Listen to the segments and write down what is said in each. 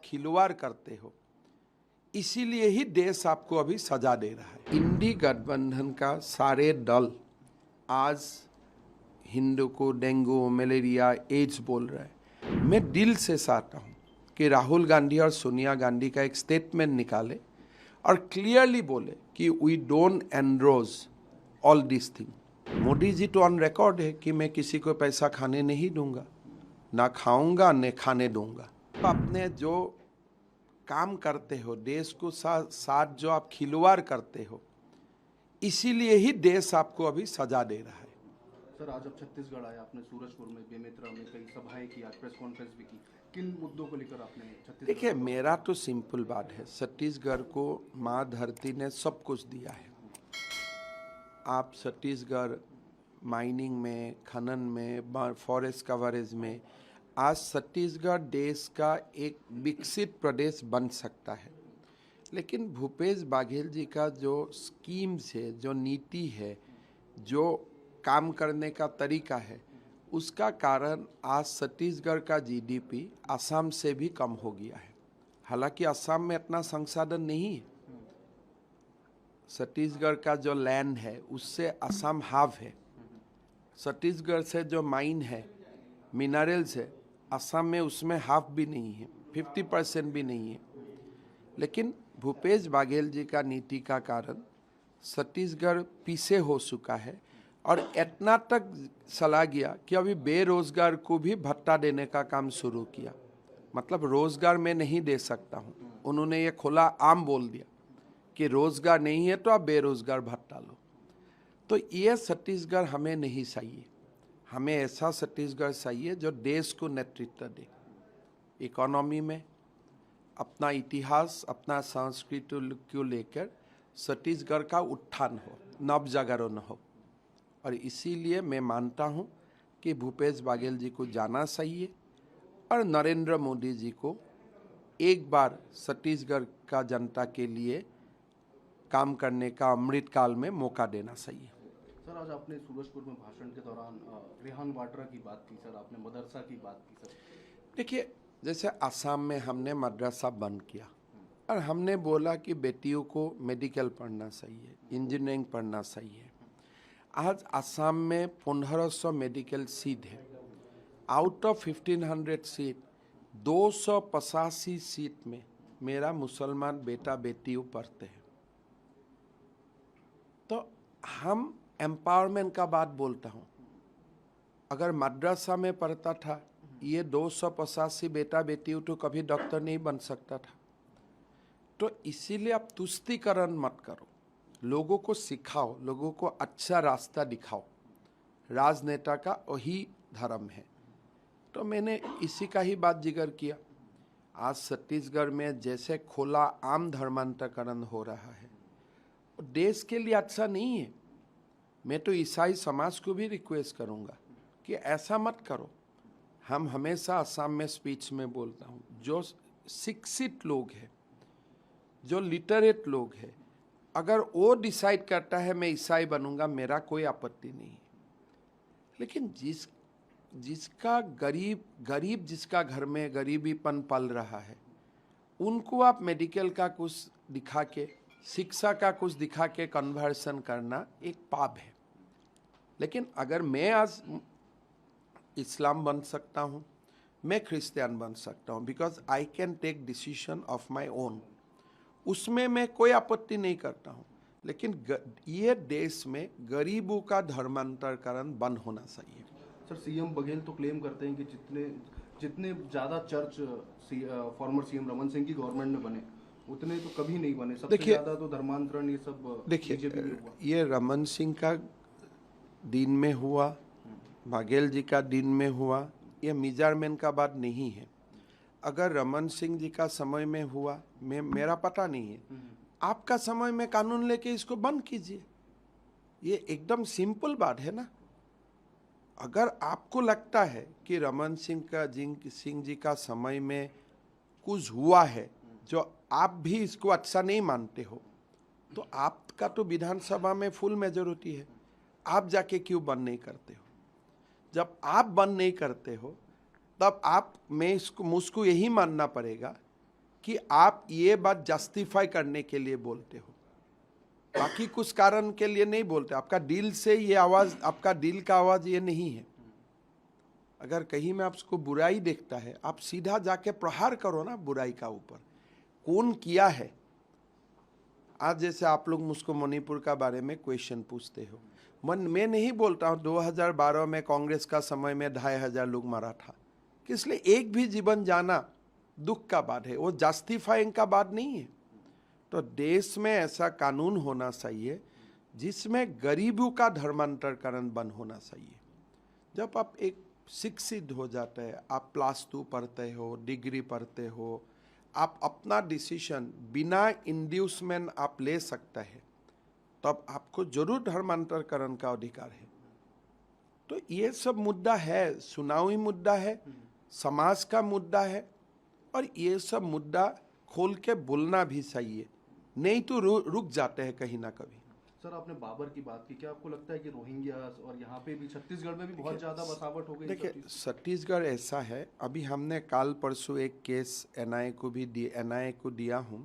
आप खिलवाड़ करते हो, इसीलिए ही देश आपको अभी सजा दे रहा है। इंडी गठबंधन का सारे दल आज हिंदू को डेंगू, मलेरिया, एड्स बोल रहा है। मैं दिल से चाहता हूँ कि राहुल गांधी और सोनिया गांधी का एक स्टेटमेंट निकाले और क्लियरली बोले कि we don't endorse all this thing. Modi ji तो ऑन रिकॉर्ड है कि मैं किसी को पैसा खाने नहीं दूंगा, ना खाऊंगा न खाने दूंगा। अपने जो काम करते हो, देश को साथ जो आप खिलवाड़ करते हो, इसीलिए ही देश आपको अभी सजा दे रहा है। सर, आज आप छत्तीसगढ़ आए, आपने सूरजपुर में, बेमेतरा में कई सभाएं की, आज प्रेस कॉन्फ्रेंस भी की। किन मुद्दों को लेकर आपने छत्तीसगढ़? देखिए, मेरा तो सिंपल बात है, छत्तीसगढ़ को माँ धरती ने सब कुछ दिया है। आप छत्तीसगढ़ माइनिंग में, खनन में, फॉरेस्ट कवरेज में, आज छत्तीसगढ़ देश का एक विकसित प्रदेश बन सकता है। लेकिन भूपेश बघेल जी का जो स्कीम्स है, जो नीति है, जो काम करने का तरीका है, उसका कारण आज छत्तीसगढ़ का जीडीपी असम से भी कम हो गया है। हालांकि असम में इतना संसाधन नहीं है, छत्तीसगढ़ का जो लैंड है उससे असम हाफ है। छत्तीसगढ़ से जो माइन है, मिनरल्स है, असम में उसमें हाफ भी नहीं है, 50% भी नहीं है। लेकिन भूपेश बघेल जी का नीति का कारण छत्तीसगढ़ पीछे हो चुका है और इतना तक चला गया कि अभी बेरोजगार को भी भत्ता देने का काम शुरू किया। मतलब रोजगार मैं नहीं दे सकता हूँ, उन्होंने ये खुला आम बोल दिया कि रोजगार नहीं है तो आप बेरोजगार भत्ता लो। तो ये छत्तीसगढ़ हमें नहीं चाहिए। हमें ऐसा छत्तीसगढ़ चाहिए जो देश को नेतृत्व दे, इकोनॉमी में, अपना इतिहास, अपना संस्कृति को लेकर छत्तीसगढ़ का उत्थान हो, नवजागरण हो। और इसीलिए मैं मानता हूँ कि भूपेश बघेल जी को जाना चाहिए और नरेंद्र मोदी जी को एक बार छत्तीसगढ़ का जनता के लिए काम करने का अमृतकाल में मौका देना चाहिए। सर, आज आपने सूरजपुर में भाषण के दौरान रेहान वाड्रा की बात की, सर आपने मदरसा की बात की। सर देखिए, जैसे असम में हमने मदरसा बंद किया और हमने बोला कि बेटियों को मेडिकल पढ़ना चाहिए, इंजीनियरिंग पढ़ना चाहिए। आज असम में 1500 मेडिकल सीट है। आउट ऑफ 1500 सीट, 285 सीट में मेरा मुसलमान बेटा बेटियों पढ़ते हैं। तो हम एम्पावरमेंट का बात बोलता हूँ। अगर मदरसा में पढ़ता था ये 285 बेटा बेटियों तो कभी डॉक्टर नहीं बन सकता था। तो इसीलिए आप तुष्टीकरण मत करो, लोगों को सिखाओ, लोगों को अच्छा रास्ता दिखाओ। राजनेता का वही धर्म है। तो मैंने इसी का ही बात जिक्र किया। आज छत्तीसगढ़ में जैसे खुला आम धर्मांतरीकरण हो रहा है, देश के लिए अच्छा नहीं है। मैं तो ईसाई समाज को भी रिक्वेस्ट करूंगा कि ऐसा मत करो। हम हमेशा असम में स्पीच में बोलता हूँ, जो शिक्षित लोग हैं, जो लिटरेट लोग हैं, अगर वो डिसाइड करता है मैं ईसाई बनूंगा, मेरा कोई आपत्ति नहीं है। लेकिन जिसका गरीब जिसका घर में गरीबीपन पल रहा है, उनको आप मेडिकल का कुछ दिखा के, शिक्षा का कुछ दिखा के कन्वर्सन करना एक पाप है। लेकिन अगर मैं आज इस्लाम बन सकता हूँ, मैं क्रिश्चियन बन सकता हूँ, because I can take decision of my own, उसमें मैं कोई आपत्ति नहीं करता हूँ। लेकिन ये देश में गरीबों का धर्मांतरीकरण बंद होना चाहिए। सर, सीएम बघेल तो क्लेम करते हैं कि जितने ज़्यादा church farmer CM Raman Singh की गवर्नमेंट में बने, उतने तो कभी नहीं बने। सबसे ज़्यादा तो धर्मांतरण ये सब बीजेपी में हुआ। ये रमन सिंह का दिन में हुआ, बघेल जी का दिन में हुआ, ये मेजरमेंट का बात नहीं है। अगर रमन सिंह जी का समय में हुआ, मेरा पता नहीं है, आपका समय में कानून लेके इसको बंद कीजिए। ये एकदम सिंपल बात है ना। अगर आपको लगता है कि रमन सिंह जी का समय में कुछ हुआ है जो आप भी इसको अच्छा नहीं मानते हो, तो आपका तो विधानसभा में फुल मेजॉरिटी है, आप जाके क्यों बंद नहीं करते हो? जब आप बंद नहीं करते हो तब मुझको यही मानना पड़ेगा कि आप ये बात जस्टिफाई करने के लिए बोलते हो, बाकी कुछ कारण के लिए नहीं बोलते। आपका दिल से ये आवाज़, आपका दिल का आवाज़ ये नहीं है। अगर कहीं में आपको बुराई देखता है, आप सीधा जाके प्रहार करो ना बुराई का ऊपर। कौन किया है? आज जैसे आप लोग मुझको मणिपुर का बारे में क्वेश्चन पूछते हो, मैं नहीं बोलता हूँ 2012 में कांग्रेस का समय में 2500 लोग मारा था, इसलिए एक भी जीवन जाना दुख का बात है, वो जस्टिफाइंग का बात नहीं है। तो देश में ऐसा कानून होना चाहिए जिसमें गरीबों का धर्मांतरकरण बंद होना चाहिए। जब आप एक शिक्षित हो जाते हैं, आप +2 पढ़ते हो, डिग्री पढ़ते हो, आप अपना डिसीजन बिना इंड्यूसमेंट आप ले सकते हैं, तब आपको जरूर धर्मांतरकरण का अधिकार है। तो ये सब मुद्दा है, चुनावी मुद्दा है, समाज का मुद्दा है, और ये सब मुद्दा खोल के बोलना भी चाहिए, नहीं तो रुक जाते हैं कहीं ना कभी। सर, आपने बाबर की बात की, क्या आपको लगता है कि रोहिंग्या और यहाँ पे भी छत्तीसगढ़ में भी बहुत ज़्यादा बसावट हो गई? देखिए, छत्तीसगढ़ ऐसा है, अभी हमने काल परसों एक केस एनआईए को दिया हूँ।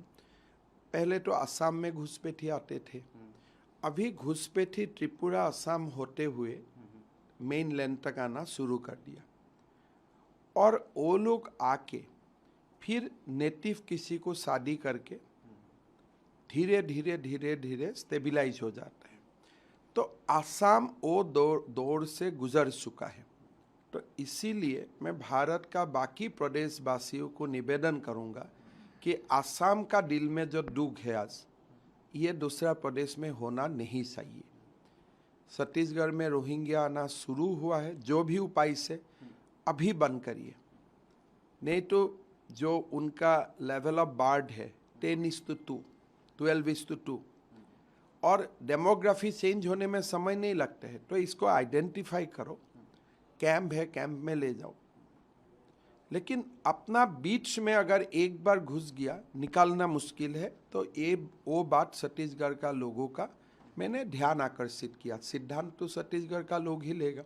पहले तो असम में घुसपैठी आते थे, अभी घुसपैठी त्रिपुरा असम होते हुए मेन लैंड तक आना शुरू कर दिया, और वो लोग आके फिर नेटिव किसी को शादी करके धीरे धीरे धीरे धीरे स्टेबलाइज हो जाता है। तो आसाम वो दौर से गुजर चुका है। तो इसीलिए मैं भारत का बाकी प्रदेशवासियों को निवेदन करूंगा कि आसाम का दिल में जो दुख है आज, ये दूसरा प्रदेश में होना नहीं चाहिए। छत्तीसगढ़ में रोहिंग्या आना शुरू हुआ है, जो भी उपाय से अभी बंद करिए, नहीं तो जो उनका लेवल ऑफ बर्ड है 10:2, 12:2, और डेमोग्राफी चेंज होने में समय नहीं लगता है, तो इसको आइडेंटिफाई करो, कैंप है कैंप में ले जाओ। लेकिन अपना बीच में अगर एक बार घुस गया, निकालना मुश्किल है। तो ये वो बात छत्तीसगढ़ का लोगों का मैंने ध्यान आकर्षित किया। सिद्धांत तो छत्तीसगढ़ का लोग ही लेगा,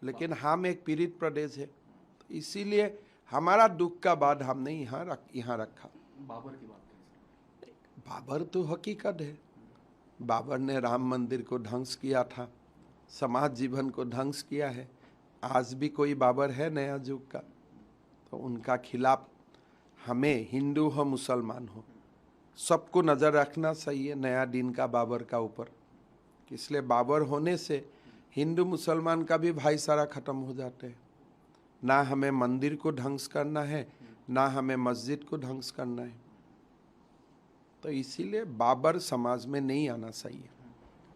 लेकिन हम एक पीड़ित प्रदेश है, तो इसीलिए हमारा दुख का बाद हमने यहाँ रखा। बाबर की बात करें, बाबर तो हकीकत है, बाबर ने राम मंदिर को ध्वंस किया था, समाज जीवन को ध्वंस किया है। आज भी कोई बाबर है नया युग का, तो उनका खिलाफ हमें, हिंदू हो मुसलमान हो, सबको नज़र रखना चाहिए नया दिन का बाबर का ऊपर। इसलिए बाबर होने से हिंदू मुसलमान का भी भाईचारा खत्म हो जाते हैं। ना हमें मंदिर को ध्वंस करना है, ना हमें मस्जिद को ध्वंस करना है। तो इसीलिए बाबर समाज में नहीं आना चाहिए।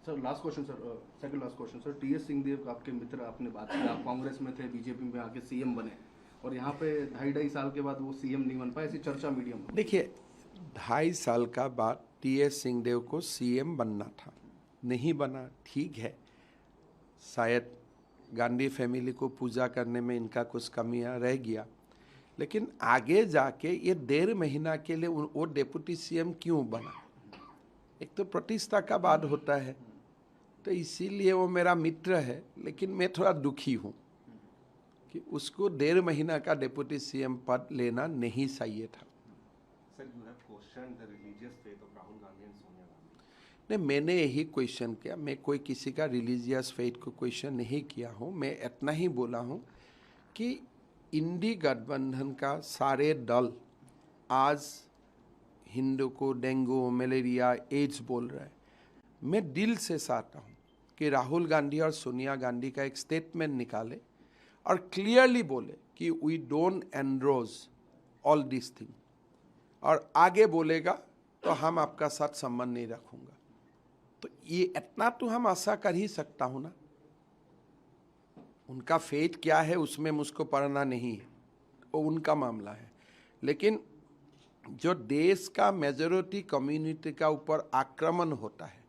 Sir last question, sir second last question, sir TS Singhdeo आपके मित्र, आपने बात की, आप कांग्रेस में थे, बीजेपी में आके सीएम बने, और यहाँ पे 2.5 साल के बाद वो सीएम नहीं बन पाए, ऐसी चर्चा मीडिया में। देखिए, 2.5 साल का बाद टीएस सिंहदेव को सीएम बनना था, नहीं बना, ठीक है। शायद गांधी फैमिली को पूजा करने में इनका कुछ कमियां रह गया, लेकिन आगे जाके ये 1.5 महीना के लिए वो डिप्टी सीएम क्यों बना? एक तो प्रतिष्ठा का बात होता है, तो इसीलिए वो मेरा मित्र है, लेकिन मैं थोड़ा दुखी हूँ कि उसको 1.5 महीना का डिप्टी सीएम पद लेना नहीं चाहिए था। Sir, you have questioned the religious faith of Rahul Gandhi and Sonia Gandhi. नहीं, मैंने यही क्वेश्चन किया, मैं कोई किसी का रिलीजियस फेथ को क्वेश्चन नहीं किया हूँ। मैं इतना ही बोला हूँ कि इंडी गठबंधन का सारे दल आज हिंदू को डेंगू, मलेरिया, एड्स बोल रहा है। मैं दिल से चाहता हूँ कि राहुल गांधी और सोनिया गांधी का एक स्टेटमेंट निकाले और क्लियरली बोले कि we don't endorse all this thing, और आगे बोलेगा तो हम आपका साथ संबंध नहीं रखूंगा। तो ये इतना तो हम आशा कर ही सकता हूं ना। उनका फेथ क्या है उसमें मुझको पढ़ना नहीं है, वो उनका मामला है। लेकिन जो देश का मेजॉरिटी कम्युनिटी का ऊपर आक्रमण होता है,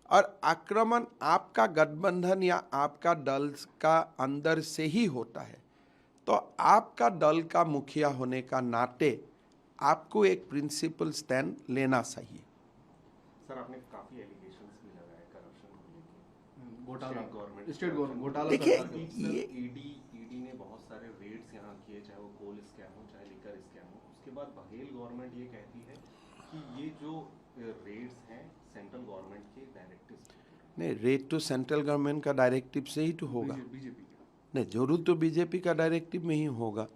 और आक्रमण आपका गठबंधन या आपका दल का अंदर से ही होता है, तो आपका दल का मुखिया होने का नाते आपको एक प्रिंसिपल स्टैंड लेना चाहिए। सर, आपने काफी एलिगेशंस भी लगाए करप्शन को लेकर, घोटाला, गवर्नमेंट, स्टेट गवर्नमेंट घोटाला। देखिए, सर, ये ईडी ने बहुत सारे रेड्स यहाँ किए, चाहे वो कोल स्कैम हो, चाहे लिकर स्कैम हो, उसके उसके बाद बघेल गवर्नमेंट ये कहती है कि ये जो रेट्स हैं सेंट्रल गवर्नमेंट के डायरेक्टिव। नहीं, रेट तो सेंट्रल गवर्नमेंट का डायरेक्टिव से ही तो होगा। बीजेपी नहीं, जरूर तो बीजेपी का डायरेक्टिव में ही होगा।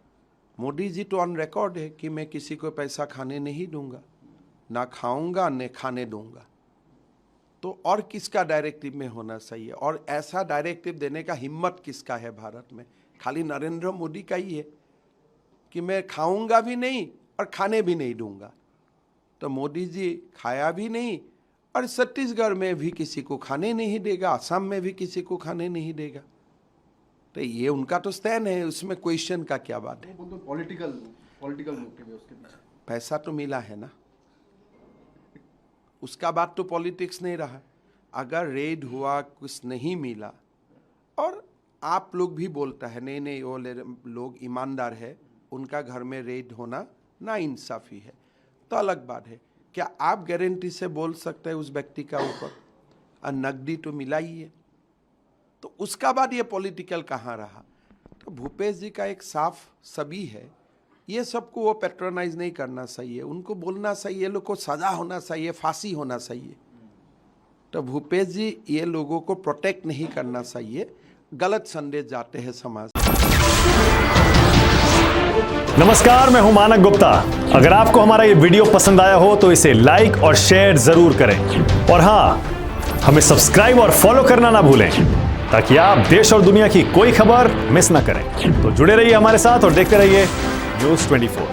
मोदी जी तो ऑन रिकॉर्ड है कि मैं किसी को पैसा खाने नहीं दूंगा, ना खाऊंगा न खाने दूंगा। तो और किसका डायरेक्टिव में होना चाहिए? और ऐसा डायरेक्टिव देने का हिम्मत किसका है भारत में? खाली नरेंद्र मोदी का ही है कि मैं खाऊंगा भी नहीं और खाने भी नहीं दूंगा। तो मोदी जी खाया भी नहीं और छत्तीसगढ़ में भी किसी को खाने नहीं देगा, असम में भी किसी को खाने नहीं देगा। तो ये उनका तो स्टैंड है, उसमें क्वेश्चन का क्या बात है? पॉलिटिकल मोटिव है उसके पीछे। पैसा तो मिला है ना, उसका बात तो पॉलिटिक्स नहीं रहा। अगर रेड हुआ, कुछ नहीं मिला, और आप लोग भी बोलता है नहीं नहीं वो लोग ईमानदार है, उनका घर में रेड होना ना इंसाफी है, तो अलग बात है। क्या आप गारंटी से बोल सकते हैं उस व्यक्ति का ऊपर? और नकदी तो मिला ही है, तो उसका बाद ये पॉलिटिकल कहाँ रहा? तो भूपेश जी का एक साफ सभी है, ये सबको वो पैट्रोनाइज नहीं करना चाहिए, उनको बोलना चाहिए लोग को सजा होना चाहिए, फांसी होना चाहिए। तो भूपेश जी ये लोगों को प्रोटेक्ट नहीं करना चाहिए, गलत संदेश जाते हैं समाज। नमस्कार, मैं हूं मानक गुप्ता। अगर आपको हमारा ये वीडियो पसंद आया हो तो इसे लाइक और शेयर जरूर करें, और हाँ, हमें सब्सक्राइब और फॉलो करना ना भूलें ताकि आप देश और दुनिया की कोई खबर मिस ना करें। तो जुड़े रहिए हमारे साथ और देखते रहिए न्यूज़ 24।